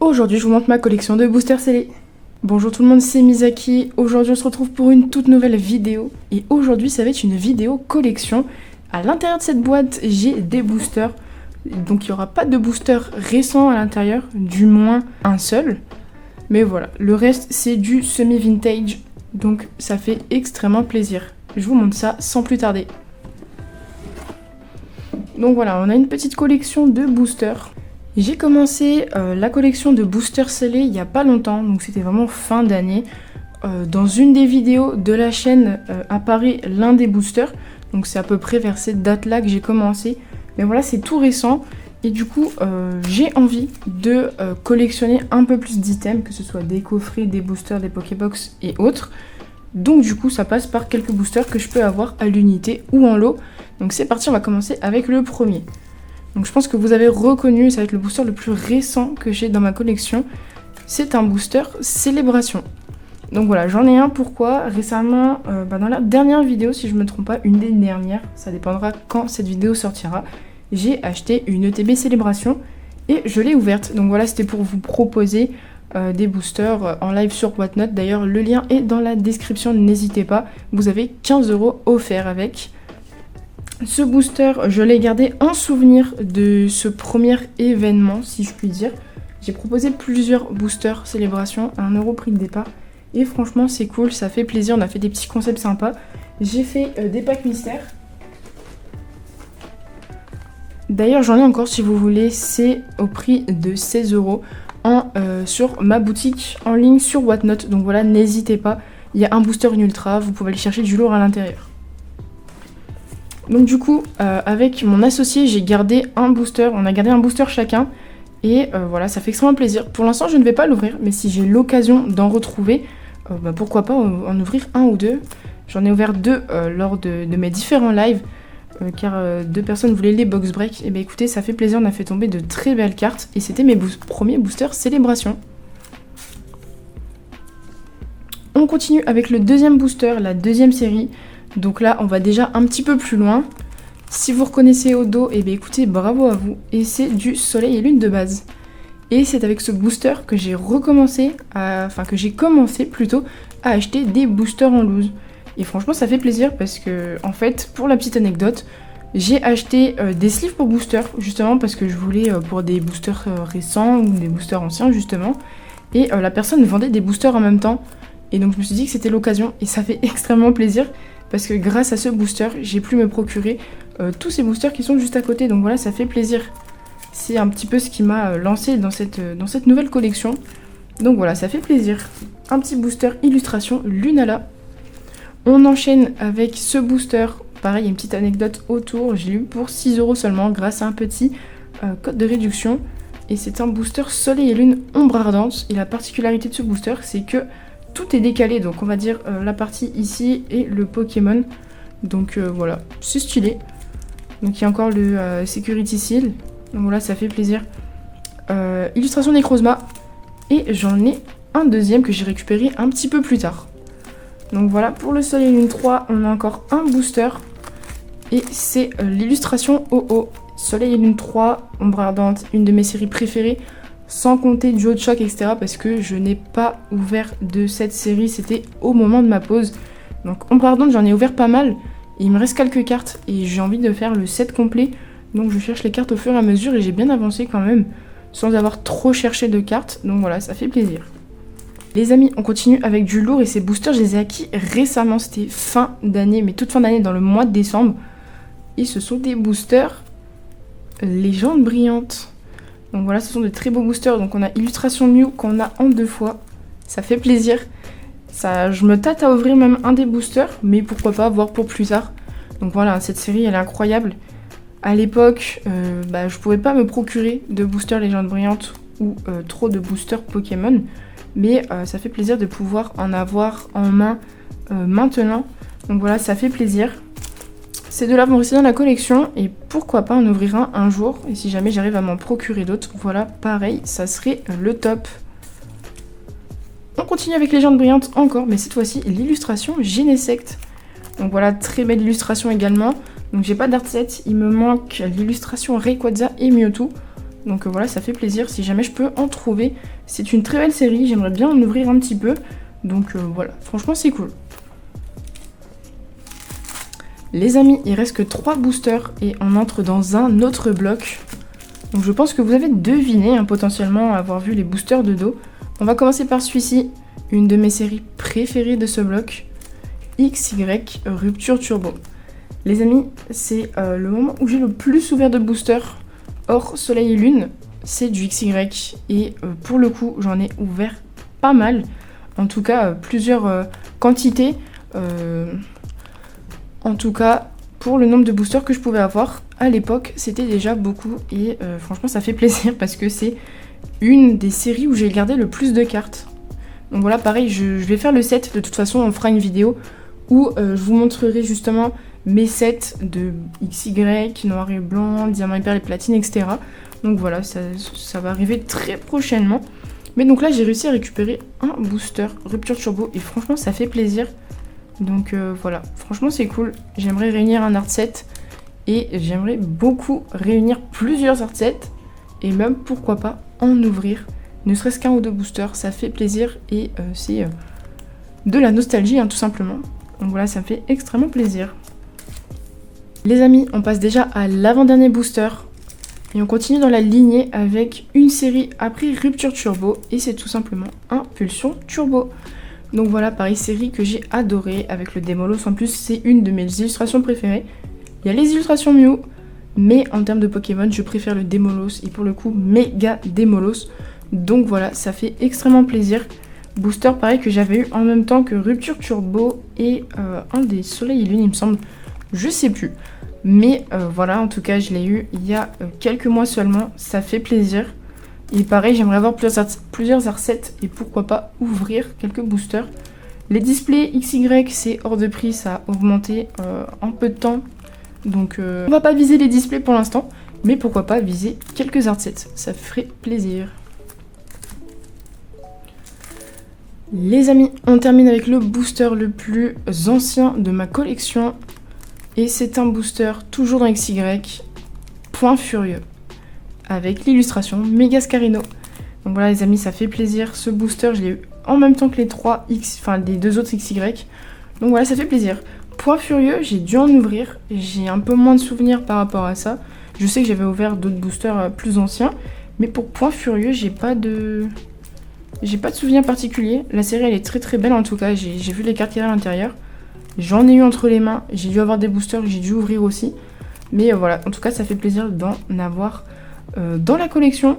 Aujourd'hui, je vous montre ma collection de boosters scellés. Bonjour tout le monde, c'est Misaki. Aujourd'hui, on se retrouve pour une toute nouvelle vidéo. Et aujourd'hui, ça va être une vidéo collection. À l'intérieur de cette boîte, j'ai des boosters. Donc, il n'y aura pas de booster récent à l'intérieur, du moins un seul. Mais voilà, le reste, c'est du semi-vintage. Donc, ça fait extrêmement plaisir. Je vous montre ça sans plus tarder. Donc voilà, on a une petite collection de boosters. J'ai commencé la collection de boosters scellés il n'y a pas longtemps, donc c'était vraiment fin d'année. Dans une des vidéos de la chaîne apparaît l'un des boosters, donc c'est à peu près vers cette date-là que j'ai commencé. Mais voilà, c'est tout récent, et du coup j'ai envie de collectionner un peu plus d'items, que ce soit des coffrets, des boosters, des Pokébox et autres. Donc du coup ça passe par quelques boosters que je peux avoir à l'unité ou en lot. Donc c'est parti, on va commencer avec le premier. Donc je pense que vous avez reconnu, ça va être le booster le plus récent que j'ai dans ma collection. C'est un booster Célébration. Donc voilà, j'en ai un, pourquoi récemment, dans la dernière vidéo, si je ne me trompe pas, une des dernières, ça dépendra quand cette vidéo sortira, j'ai acheté une ETB Célébration et je l'ai ouverte. Donc voilà, c'était pour vous proposer des boosters en live sur Whatnot. D'ailleurs, le lien est dans la description, n'hésitez pas. Vous avez 15 € offerts avec. Ce booster, je l'ai gardé en souvenir de ce premier événement, si je puis dire. J'ai proposé plusieurs boosters Célébration à 1 € prix de départ. Et franchement, c'est cool, ça fait plaisir. On a fait des petits concepts sympas. J'ai fait des packs mystères. D'ailleurs, j'en ai encore si vous voulez. C'est au prix de 16 € sur ma boutique en ligne sur Whatnot. Donc voilà, n'hésitez pas. Il y a un booster, une ultra. Vous pouvez aller chercher du lourd à l'intérieur. Donc du coup, avec mon associé, j'ai gardé un booster. On a gardé un booster chacun. Et voilà, ça fait extrêmement plaisir. Pour l'instant, je ne vais pas l'ouvrir. Mais si j'ai l'occasion d'en retrouver, pourquoi pas en ouvrir un ou deux. J'en ai ouvert deux lors de mes différents lives. Car deux personnes voulaient les box break. Et bien écoutez, ça fait plaisir. On a fait tomber de très belles cartes. Et c'était mes premiers boosters Célébration. On continue avec le deuxième booster, la deuxième série. Donc là, on va déjà un petit peu plus loin. Si vous reconnaissez au dos, et bien écoutez, bravo à vous. Et c'est du Soleil et Lune de base. Et c'est avec ce booster que j'ai commencé à acheter des boosters en loose. Et franchement, ça fait plaisir parce que, en fait, pour la petite anecdote, j'ai acheté des sleeves pour booster, justement parce que je voulais pour des boosters récents ou des boosters anciens, justement. Et la personne vendait des boosters en même temps. Et donc je me suis dit que c'était l'occasion et ça fait extrêmement plaisir. Parce que grâce à ce booster, j'ai pu me procurer tous ces boosters qui sont juste à côté. Donc voilà, ça fait plaisir. C'est un petit peu ce qui m'a lancé dans cette nouvelle collection. Donc voilà, ça fait plaisir. Un petit booster illustration Lunala. On enchaîne avec ce booster. Pareil, il y a une petite anecdote autour. Je l'ai eu pour 6 € seulement grâce à un petit code de réduction. Et c'est un booster Soleil et Lune Ombre Ardente. Et la particularité de ce booster, c'est que tout est décalé, donc on va dire la partie ici et le Pokémon. Donc voilà, c'est stylé. Donc il y a encore le Security Seal. Donc voilà, ça fait plaisir. Illustration Necrozma. Et j'en ai un deuxième que j'ai récupéré un petit peu plus tard. Donc voilà, pour le Soleil et Lune 3, on a encore un booster. Et c'est l'illustration OO. Soleil et Lune 3, Ombre Ardente, une de mes séries préférées. Sans compter Duo de Choc, etc. Parce que je n'ai pas ouvert de cette série. C'était au moment de ma pause. Donc Ombre Ardente, j'en ai ouvert pas mal. Et il me reste quelques cartes. Et j'ai envie de faire le set complet. Donc je cherche les cartes au fur et à mesure. Et j'ai bien avancé quand même. Sans avoir trop cherché de cartes. Donc voilà, ça fait plaisir. Les amis, on continue avec du lourd. Et ces boosters, je les ai acquis récemment. C'était fin d'année. Mais toute fin d'année, dans le mois de décembre. Et ce sont des boosters Légende Brillante. Donc voilà, ce sont de très beaux boosters. Donc on a Illustration Mew qu'on a en 2 fois. Ça fait plaisir. Ça, je me tâte à ouvrir même un des boosters, mais pourquoi pas, voir pour plus tard. Donc voilà, cette série, elle est incroyable. À l'époque, je pouvais pas me procurer de boosters Légende Brillante ou trop de boosters Pokémon. Mais ça fait plaisir de pouvoir en avoir en main maintenant. Donc voilà, ça fait plaisir. Ces deux-là vont rester dans la collection et pourquoi pas en ouvrir un jour. Et si jamais j'arrive à m'en procurer d'autres, voilà, pareil, ça serait le top. On continue avec Légende Brillante encore, mais cette fois-ci, l'illustration Genesect. Donc voilà, très belle illustration également. Donc j'ai pas d'art set, il me manque l'illustration Rayquaza et Mewtwo. Donc voilà, ça fait plaisir si jamais je peux en trouver. C'est une très belle série, j'aimerais bien en ouvrir un petit peu. Donc voilà, franchement c'est cool. Les amis, il reste que 3 boosters et on entre dans un autre bloc. Donc je pense que vous avez deviné potentiellement avoir vu les boosters de dos. On va commencer par celui-ci, une de mes séries préférées de ce bloc. XY Rupture Turbo. Les amis, c'est le moment où j'ai le plus ouvert de boosters hors Soleil et Lune. C'est du XY et pour le coup j'en ai ouvert pas mal. En tout cas plusieurs quantités. En tout cas, pour le nombre de boosters que je pouvais avoir, à l'époque, c'était déjà beaucoup. Et franchement, ça fait plaisir parce que c'est une des séries où j'ai gardé le plus de cartes. Donc voilà, pareil, je vais faire le set. De toute façon, on fera une vidéo où je vous montrerai justement mes sets de XY, noir et blanc, diamant et perle et platine, etc. Donc voilà, ça va arriver très prochainement. Mais donc là, j'ai réussi à récupérer un booster Rupture Turbo. Et franchement, ça fait plaisir. Donc voilà, franchement c'est cool. J'aimerais réunir un art set et j'aimerais beaucoup réunir plusieurs art sets et même pourquoi pas en ouvrir ne serait-ce qu'un ou 2 boosters, ça fait plaisir et c'est de la nostalgie tout simplement. Donc voilà, ça me fait extrêmement plaisir. Les amis, on passe déjà à l'avant-dernier booster et on continue dans la lignée avec une série après Rupture Turbo et c'est tout simplement Impulsion Turbo. Donc voilà, pareil, série que j'ai adorée avec le Démolos. En plus, c'est une de mes illustrations préférées. Il y a les illustrations Mew, mais en termes de Pokémon, je préfère le Démolos. Et pour le coup, méga Démolos. Donc voilà, ça fait extrêmement plaisir. Booster, pareil, que j'avais eu en même temps que Rupture Turbo et un des Soleil et Lune, il me semble. Je sais plus. Mais voilà, en tout cas, je l'ai eu il y a quelques mois seulement. Ça fait plaisir. Et pareil, j'aimerais avoir plusieurs art sets et pourquoi pas ouvrir quelques boosters. Les displays XY, c'est hors de prix, ça a augmenté en peu de temps. Donc on va pas viser les displays pour l'instant, mais pourquoi pas viser quelques art sets, ça ferait plaisir. Les amis, on termine avec le booster le plus ancien de ma collection. Et c'est un booster toujours dans XY, Point Furieux. Avec l'illustration Megascarino. Donc voilà les amis, ça fait plaisir. Ce booster, je l'ai eu en même temps que les 2 autres XY. Donc voilà, ça fait plaisir. Point Furieux, j'ai dû en ouvrir. J'ai un peu moins de souvenirs par rapport à ça. Je sais que j'avais ouvert d'autres boosters plus anciens. Mais pour Point Furieux, j'ai pas de souvenirs particuliers. La série, elle est très très belle en tout cas. J'ai vu les cartes qu'il y a à l'intérieur. J'en ai eu entre les mains. J'ai dû avoir des boosters que j'ai dû ouvrir aussi. Mais voilà, en tout cas, ça fait plaisir d'en avoir dans la collection.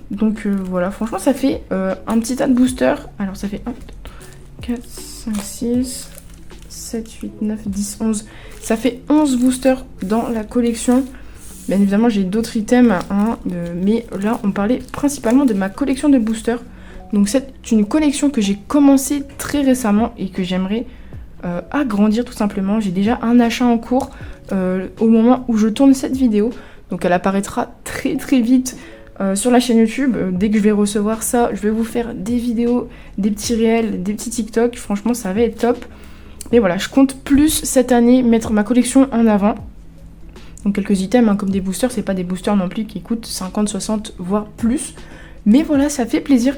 Donc voilà, franchement ça fait un petit tas de boosters. Alors ça fait 1, 4, 5, 6, 7, 8, 9, 10, 11. Ça fait 11 boosters dans la collection. Bien évidemment j'ai d'autres items, mais là on parlait principalement de ma collection de boosters. Donc c'est une collection que j'ai commencé très récemment et que j'aimerais agrandir tout simplement. J'ai déjà un achat en cours au moment où je tourne cette vidéo. Donc elle apparaîtra très très vite sur la chaîne YouTube. Dès que je vais recevoir ça, je vais vous faire des vidéos, des petits réels, des petits TikTok. Franchement, ça va être top. Mais voilà, je compte plus cette année mettre ma collection en avant. Donc quelques items comme des boosters, c'est pas des boosters non plus qui coûtent 50, 60, voire plus. Mais voilà, ça fait plaisir.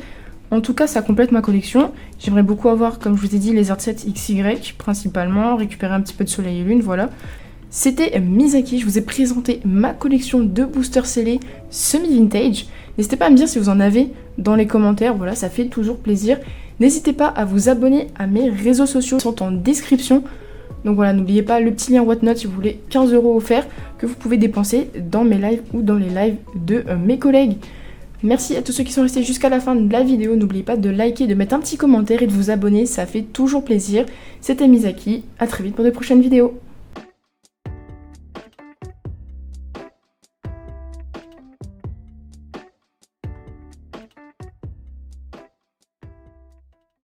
En tout cas, ça complète ma collection. J'aimerais beaucoup avoir, comme je vous ai dit, les art sets XY principalement, récupérer un petit peu de Soleil et Lune, voilà. C'était Misaki, je vous ai présenté ma collection de boosters scellés semi-vintage. N'hésitez pas à me dire si vous en avez dans les commentaires, voilà, ça fait toujours plaisir. N'hésitez pas à vous abonner à mes réseaux sociaux, ils sont en description. Donc voilà, n'oubliez pas le petit lien Whatnot si vous voulez 15 € offerts que vous pouvez dépenser dans mes lives ou dans les lives de mes collègues. Merci à tous ceux qui sont restés jusqu'à la fin de la vidéo. N'oubliez pas de liker, de mettre un petit commentaire et de vous abonner, ça fait toujours plaisir. C'était Misaki, à très vite pour de prochaines vidéos.